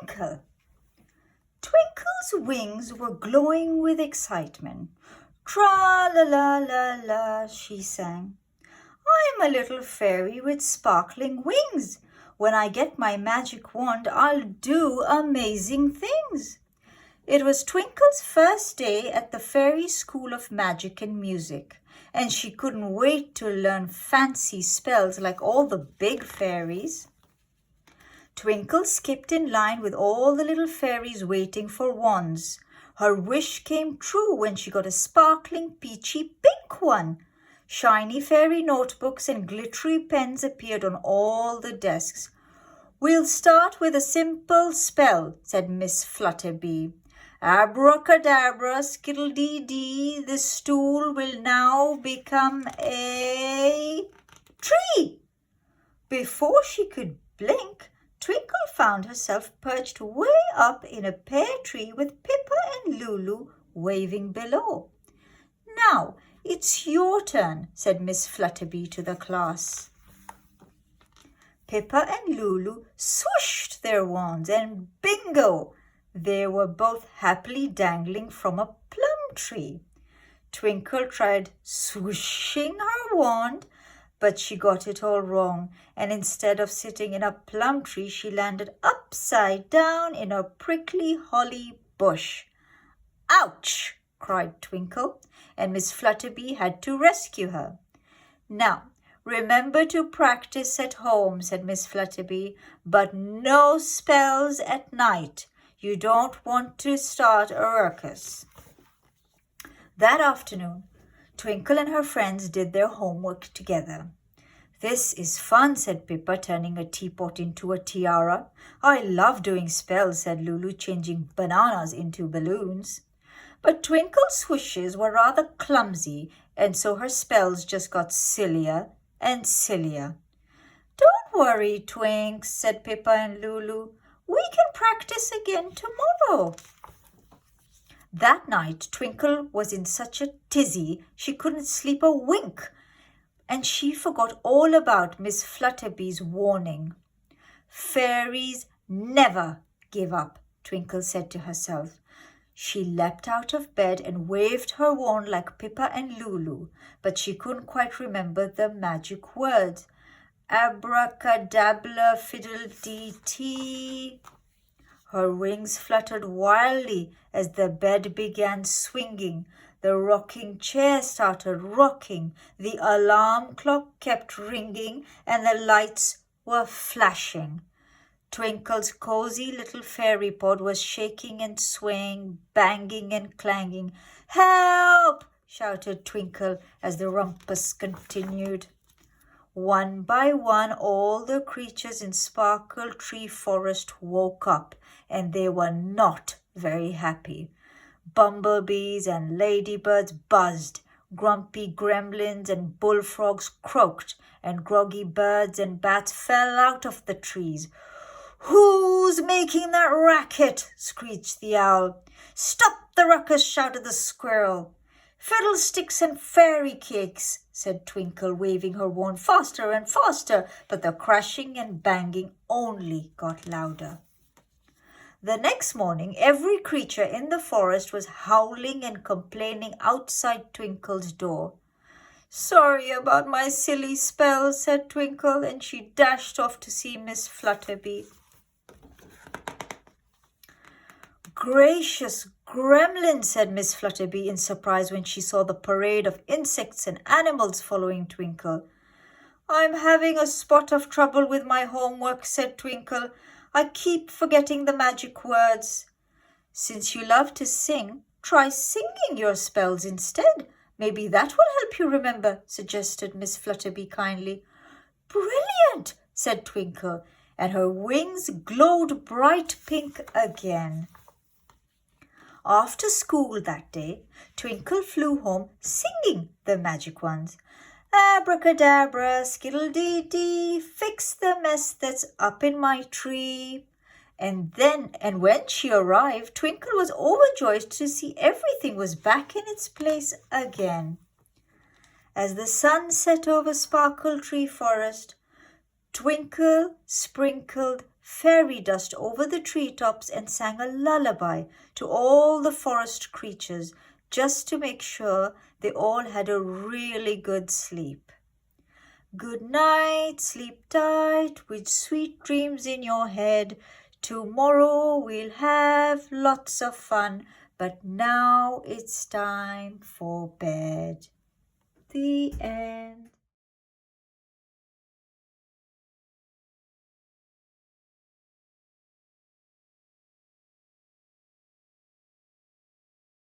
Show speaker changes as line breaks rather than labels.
Twinkle. Twinkle's wings were glowing with excitement. Tra-la-la-la-la, she sang. I'm a little fairy with sparkling wings. When I get my magic wand, I'll do amazing things. It was Twinkle's first day at the Fairy School of Magic and Music, and she couldn't wait to learn fancy spells like all the big fairies. Twinkle skipped in line with all the little fairies waiting for wands. Her wish came true when she got a sparkling peachy pink one. Shiny fairy notebooks and glittery pens appeared on all the desks. We'll start with a simple spell, said Miss Flutterby. Abracadabra, skiddle-dee-dee, the stool will now become a tree. Before she could blink, Twinkle found herself perched way up in a pear tree with Pippa and Lulu waving below. Now, it's your turn, said Miss Flutterby to the class. Pippa and Lulu swooshed their wands and bingo! They were both happily dangling from a plum tree. Twinkle tried swooshing her wand, but she got it all wrong, and instead of sitting in a plum tree, she landed upside down in a prickly holly bush. Ouch! Cried Twinkle, and Miss Flutterby had to rescue her. Now, remember to practice at home, said Miss Flutterby, but no spells at night. You don't want to start a ruckus. That afternoon, Twinkle and her friends did their homework together. This is fun, said Pippa, turning a teapot into a tiara. I love doing spells, said Lulu, changing bananas into balloons. But Twinkle's swooshes were rather clumsy, and so her spells just got sillier and sillier. Don't worry, Twinks, said Pippa and Lulu. We can practice again tomorrow. That night, Twinkle was in such a tizzy she couldn't sleep a wink, and she forgot all about Miss Flutterby's warning. Fairies never give up, Twinkle said to herself. She leapt out of bed and waved her wand like Pippa and Lulu, but she couldn't quite remember the magic words. Abracadabra, fiddle-dee-tee. Her wings fluttered wildly as the bed began swinging. The rocking chair started rocking. The alarm clock kept ringing, and the lights were flashing. Twinkle's cozy little fairy pod was shaking and swaying, banging and clanging. Help! Shouted Twinkle as the rumpus continued. One by one, all the creatures in Sparkle Tree Forest woke up, and they were not very happy. Bumblebees and ladybirds buzzed, grumpy gremlins and bullfrogs croaked, and groggy birds and bats fell out of the trees. Who's making that racket? Screeched the owl. Stop the ruckus, shouted the squirrel. Fiddlesticks and fairy cakes, said Twinkle, waving her wand faster and faster, but the crashing and banging only got louder. The next morning, every creature in the forest was howling and complaining outside Twinkle's door. Sorry about my silly spell, said Twinkle, and she dashed off to see Miss Flutterby. Gracious gremlin, said Miss Flutterby in surprise when she saw the parade of insects and animals following Twinkle. I'm having a spot of trouble with my homework, said Twinkle. I keep forgetting the magic words. Since you love to sing, try singing your spells instead. Maybe that will help you remember, suggested Miss Flutterby kindly. Brilliant, said Twinkle, and her wings glowed bright pink again. After school that day, Twinkle flew home singing the magic ones. Abracadabra, skiddle-dee-dee, fix the mess that's up in my tree. And when she arrived, Twinkle was overjoyed to see everything was back in its place again. As the sun set over Sparkle Tree Forest, Twinkle sprinkled fairy dust over the treetops and sang a lullaby to all the forest creatures just to make sure they all had a really good sleep. Good night, sleep tight, with sweet dreams in your head. Tomorrow we'll have lots of fun, but now it's time for bed. The end.